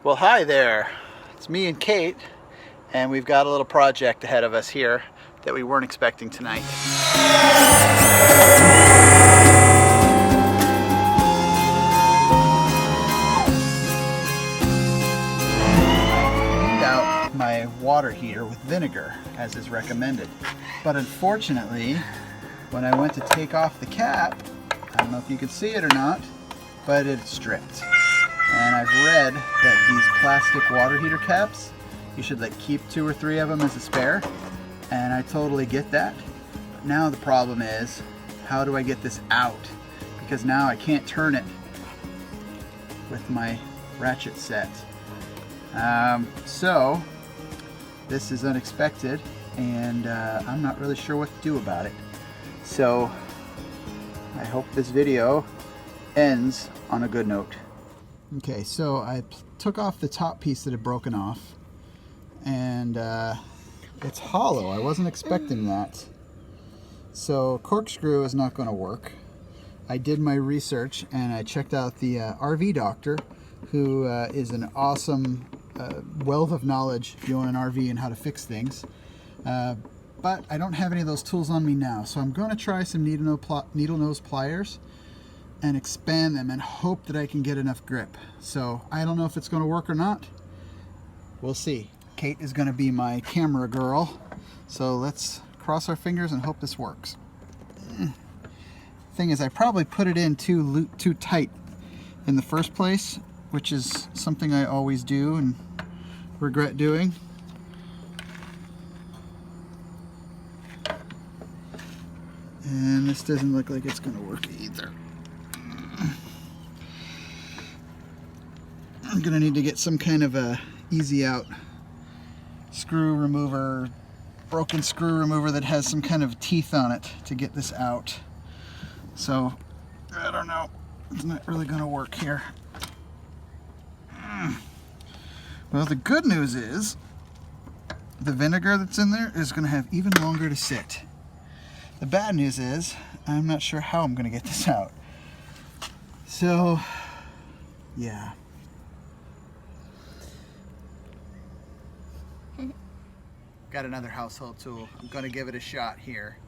Well, hi there. It's me and Kate, and we've got a little project ahead of us here that we weren't expecting tonight. Cleaned out my water heater with vinegar, as is recommended. But unfortunately, when I went to take off the cap, I don't know if you could see it or not, but it stripped. And I've read that these plastic water heater caps, you should keep 2 or 3 of them as a spare, and I totally get that. But now the problem is, how do I get this out? Because now I can't turn it with my ratchet set. So this is unexpected, and I'm not really sure what to do about it. So I hope this video ends on a good note. Okay, so I took off the top piece that had broken off, and it's hollow. I wasn't expecting that. So corkscrew is not going to work. I did my research and I checked out the RV doctor, who is an awesome wealth of knowledge if you own an RV and how to fix things. But I don't have any of those tools on me now, so I'm going to try some needle nose pliers and expand them and hope that I can get enough grip. So I don't know if it's going to work or not. We'll see. Kate is going to be my camera girl, so let's cross our fingers and hope this works. Thing is, I probably put it in too tight in the first place, which is something I always do and regret doing. And this doesn't look like it's going to work either. I'm going to need to get some kind of a easy out screw remover, broken screw remover that has some kind of teeth on it to get this out. So, I don't know. It's not really going to work here. Well, the good news is the vinegar that's in there is going to have even longer to sit. The bad news is I'm not sure how I'm going to get this out. So, yeah. Got another household tool. I'm going to give it a shot here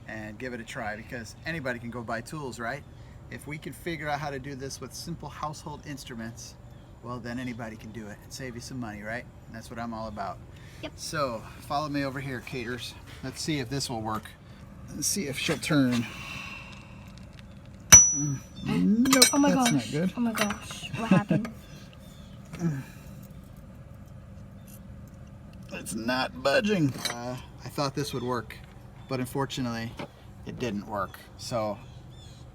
and give it a try, because anybody can go buy tools, right? If we can figure out how to do this with simple household instruments, well, then anybody can do it and save you some money, right? And that's what I'm all about. Yep. So follow me over here, Caters. Let's see if this will work. Let's see if she'll turn. Nope, oh my that's gosh. not good. Oh my gosh, what happened? It's not budging. I thought this would work, but unfortunately it didn't work. So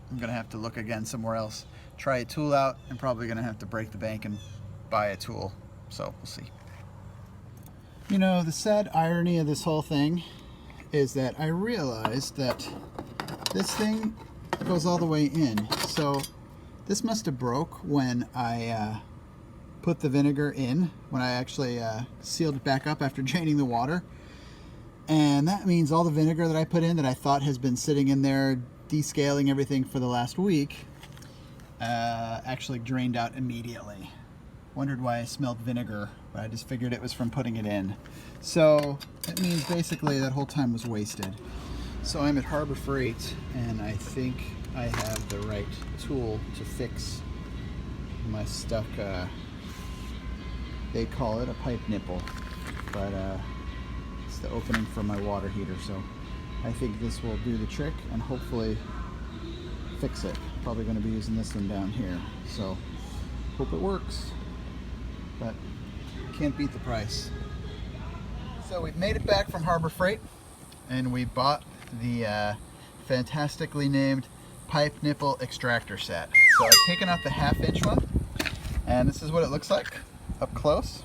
I'm gonna have to look again somewhere else, try a tool out, and probably gonna have to break the bank and buy a tool. So we'll see. You know, the sad irony of this whole thing is that I realized that this thing goes all the way in. So this must have broke when I put the vinegar in, when I actually sealed it back up after draining the water. And that means all the vinegar that I put in, that I thought has been sitting in there descaling everything for the last week, actually drained out immediately. Wondered why I smelled vinegar, but I just figured it was from putting it in. So it means basically that whole time was wasted. So I'm at Harbor Freight, and I think I have the right tool to fix my stuck, they call it a pipe nipple, but it's the opening for my water heater. So I think this will do the trick and hopefully fix it. Probably going to be using this one down here. So hope it works, but can't beat the price. So we've made it back from Harbor Freight, and we bought the fantastically named pipe nipple extractor set. So I've taken out the 1/2-inch one, and this is what it looks like up close.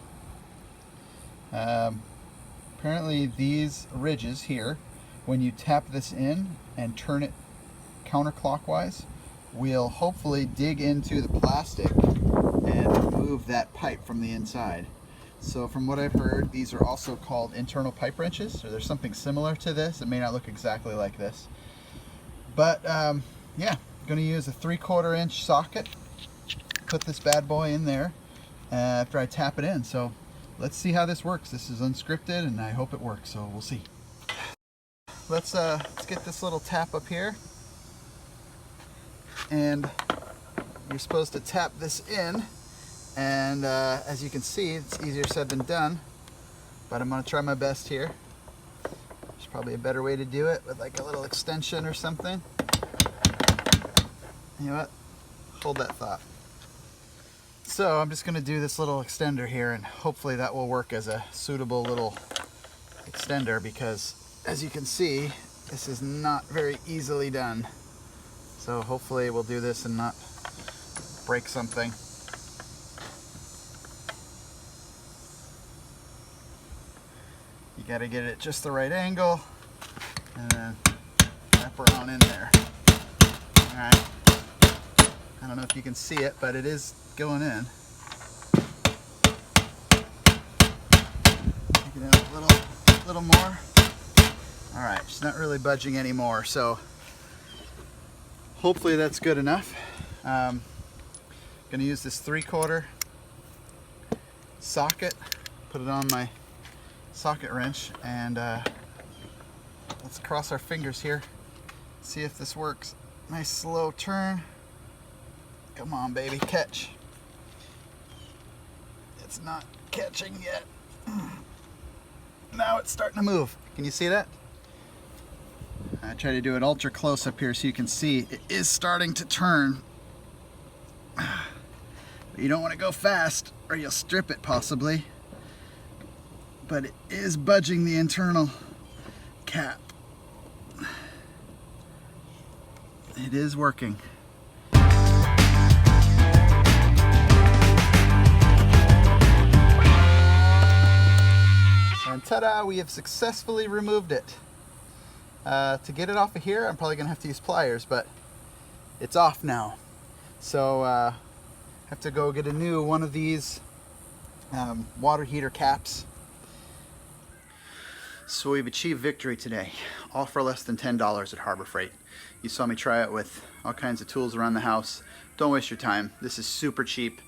Apparently these ridges here, when you tap this in and turn it counterclockwise, will hopefully dig into the plastic and remove that pipe from the inside. So from what I've heard, these are also called internal pipe wrenches, or there's something similar to this. It may not look exactly like this, but yeah, I'm going to use a 3/4 inch socket, put this bad boy in there, after I tap it in. So let's see how this works. This is unscripted and I hope it works, so we'll see. Let's get this little tap up here, and you're supposed to tap this in, and as you can see, it's easier said than done, but I'm going to try my best here. There's probably a better way to do it with like a little extension or something. You know what? Hold that thought. So I'm just going to do this little extender here, and hopefully that will work as a suitable little extender, because as you can see, this is not very easily done. So hopefully we'll do this and not break something. You got to get it at just the right angle and then wrap her on in there. Alright. I don't know if you can see it, but it is going in. Take it out a little more. Alright, she's not really budging anymore, so hopefully that's good enough. I'm going to use this 3/4 socket, put it on my socket wrench, and let's cross our fingers here, see if this works. Nice slow turn. Come on, baby, catch. It's not catching yet. Now it's starting to move. Can you see that? I try to do it ultra close up here so you can see it is starting to turn. But you don't want to go fast or you'll strip it possibly. But it is budging the internal cap. It is working. And ta-da, we have successfully removed it. To get it off of here, I'm probably going to have to use pliers, but it's off now. So I have to go get a new one of these water heater caps. So we've achieved victory today, all for less than $10 at Harbor Freight. You saw me try it with all kinds of tools around the house. Don't waste your time. This is super cheap.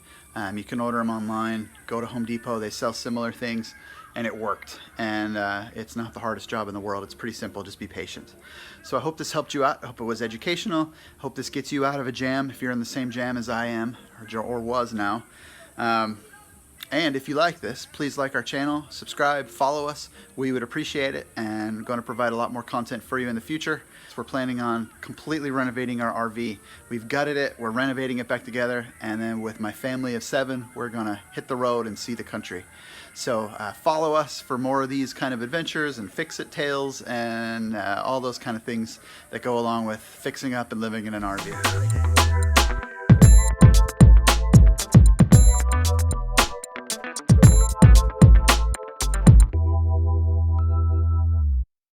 You can order them online, go to Home Depot, they sell similar things, and it worked. And it's not the hardest job in the world. It's pretty simple, just be patient. So I hope this helped you out. I hope it was educational. I hope this gets you out of a jam if you're in the same jam as I am, or was now. And if you like this, please like our channel, subscribe, follow us. We would appreciate it, and we're going to provide a lot more content for you in the future. So we're planning on completely renovating our RV. We've gutted it, we're renovating it back together, and then with my family of 7, we're going to hit the road and see the country. So follow us for more of these kind of adventures and fix-it tales and all those kind of things that go along with fixing up and living in an RV.